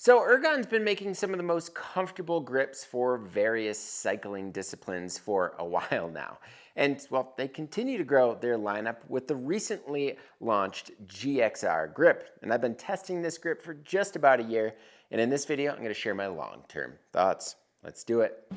So Ergon's been making some of the most comfortable grips for various cycling disciplines for a while now. And well, they continue to grow their lineup with the recently launched GXR Grip. And I've been testing this grip for just about a year. And in this video, I'm going to share my long-term thoughts. Let's do it.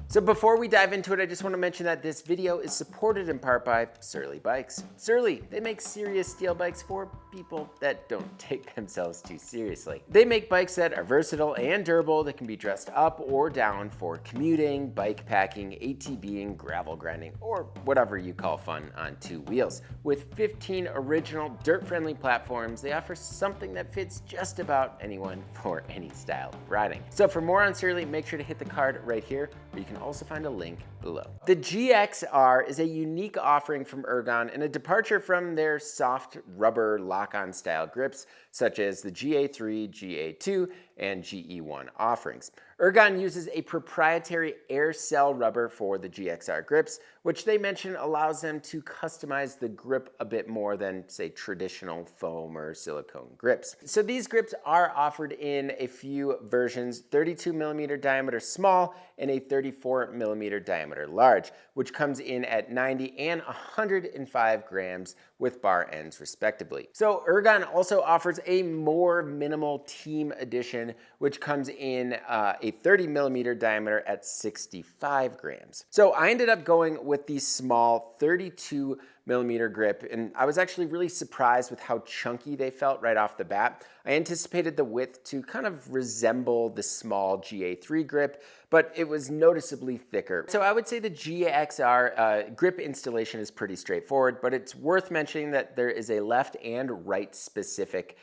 So before we dive into it, I just want to mention that this video is supported in part by Surly Bikes. Surly, they make serious steel bikes for people that don't take themselves too seriously. They make bikes that are versatile and durable that can be dressed up or down for commuting, bike packing, ATVing, gravel grinding, or whatever you call fun on two wheels. With 15 original dirt-friendly platforms, they offer something that fits just about anyone for any style of riding. So for more on Surly, make sure to hit the card right here, or you can also find a link below. The GXR is a unique offering from Ergon and a departure from their soft rubber lock-on style grips such as the GA3, GA2, and GE1 offerings. Ergon uses a proprietary air cell rubber for the GXR grips, which they mention allows them to customize the grip a bit more than, say, traditional foam or silicone grips. So these grips are offered in a few versions, 32mm diameter small and a 34mm diameter large, which comes in at 90 and 105 grams with bar ends respectively. So Ergon also offers a more minimal team edition, which comes in a 30mm diameter at 65 grams. So I ended up going with the small 32mm grip, and I was actually really surprised with how chunky they felt right off the bat. I anticipated the width to kind of resemble the small GA3 grip, but it was noticeably thicker. So I would say the GXR grip installation is pretty straightforward, but it's worth mentioning that there is a left and right specific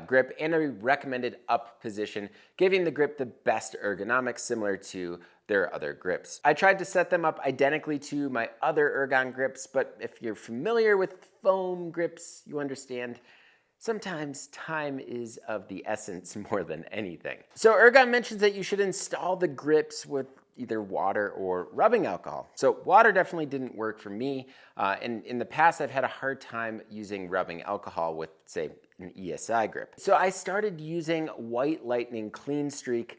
grip and a recommended up position, giving the grip the best ergonomics similar to their other grips. I tried to set them up identically to my other Ergon grips, but if you're familiar with foam grips, you understand sometimes time is of the essence more than anything. So Ergon mentions that you should install the grips with either water or rubbing alcohol. So water definitely didn't work for me. And in the past, I've had a hard time using rubbing alcohol with, say, an ESI grip. So I started using White Lightning Clean Streak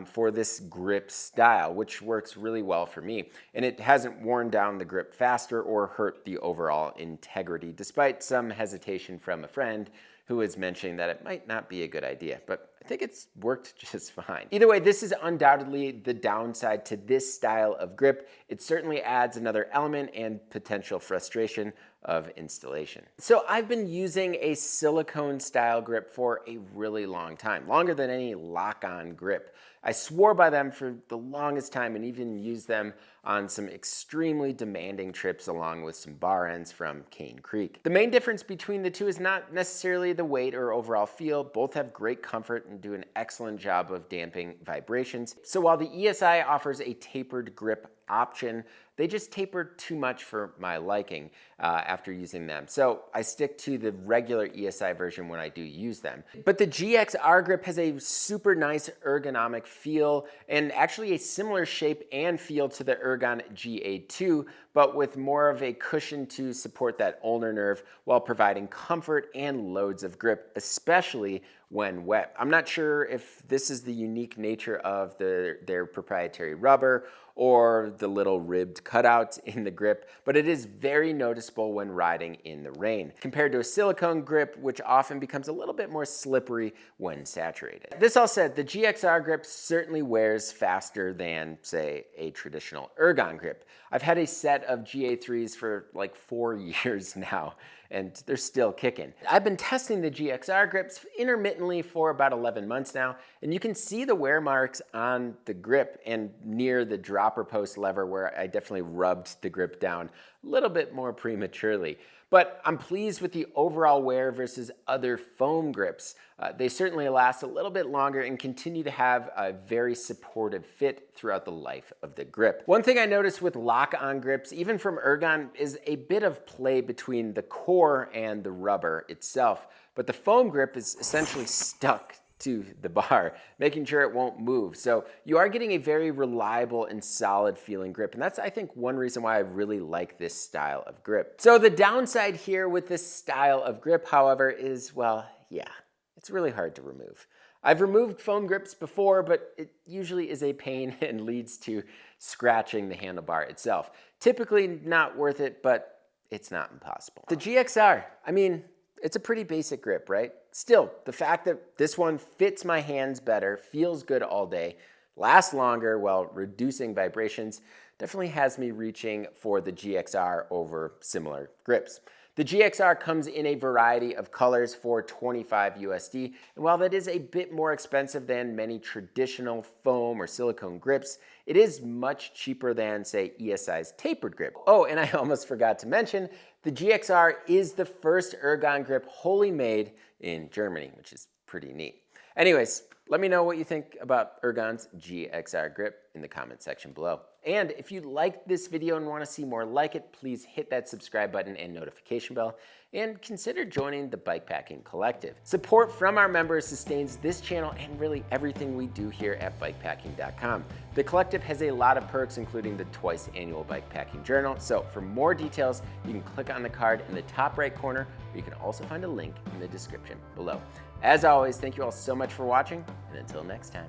for this grip style, which works really well for me. And it hasn't worn down the grip faster or hurt the overall integrity, despite some hesitation from a friend who was mentioning that it might not be a good idea, but I think it's worked just fine. Either way, this is undoubtedly the downside to this style of grip. It certainly adds another element and potential frustration of installation. So I've been using a silicone style grip for a really long time, longer than any lock-on grip. I swore by them for the longest time and even used them on some extremely demanding trips along with some bar ends from Cane Creek. The main difference between the two is not necessarily the weight or overall feel. Both have great comfort and do an excellent job of damping vibrations. So while the ESI offers a tapered grip option, they just taper too much for my liking after using them. So I stick to the regular ESI version when I do use them. But the GXR grip has a super nice ergonomic feel and actually a similar shape and feel to the Ergon GA2, but with more of a cushion to support that ulnar nerve while providing comfort and loads of grip, especially when wet. I'm not sure if this is the unique nature of their proprietary rubber or the little ribbed cutouts in the grip, but it is very noticeable when riding in the rain, compared to a silicone grip, which often becomes a little bit more slippery when saturated. This all said, the GXR grip certainly wears faster than, say, a traditional Ergon grip. I've had a set of GA3s for like 4 years now, and they're still kicking. I've been testing the GXR grips intermittently for about 11 months now, and you can see the wear marks on the grip and near the dropper post lever where I definitely rubbed the grip down a little bit more prematurely. But I'm pleased with the overall wear versus other foam grips. They certainly last a little bit longer and continue to have a very supportive fit throughout the life of the grip. One thing I noticed with lock-on grips, even from Ergon, is a bit of play between the core and the rubber itself. But the foam grip is essentially stuck to the bar, making sure it won't move. So you are getting a very reliable and solid feeling grip. And that's, I think, one reason why I really like this style of grip. So the downside here with this style of grip, however, is, well, yeah, it's really hard to remove. I've removed foam grips before, but it usually is a pain and leads to scratching the handlebar itself. Typically not worth it, but it's not impossible. The GXR, I mean, it's a pretty basic grip, right? Still, the fact that this one fits my hands better, feels good all day, lasts longer while reducing vibrations, definitely has me reaching for the GXR over similar grips. The GXR comes in a variety of colors for $25 USD, and while that is a bit more expensive than many traditional foam or silicone grips, it is much cheaper than, say, ESI's tapered grip. Oh, and I almost forgot to mention, the GXR is the first ergon grip wholly made in Germany, which is pretty neat. Anyways, let me know what you think about Ergon's GXR grip in the comment section below. And if you liked this video and want to see more like it, please hit that subscribe button and notification bell, and consider joining the Bikepacking Collective. Support from our members sustains this channel and really everything we do here at BIKEPACKING.com. The Collective has a lot of perks, including the twice annual bikepacking journal. So for more details, you can click on the card in the top right corner, or you can also find a link in the description below. As always, thank you all so much for watching, and until next time,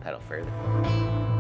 pedal further.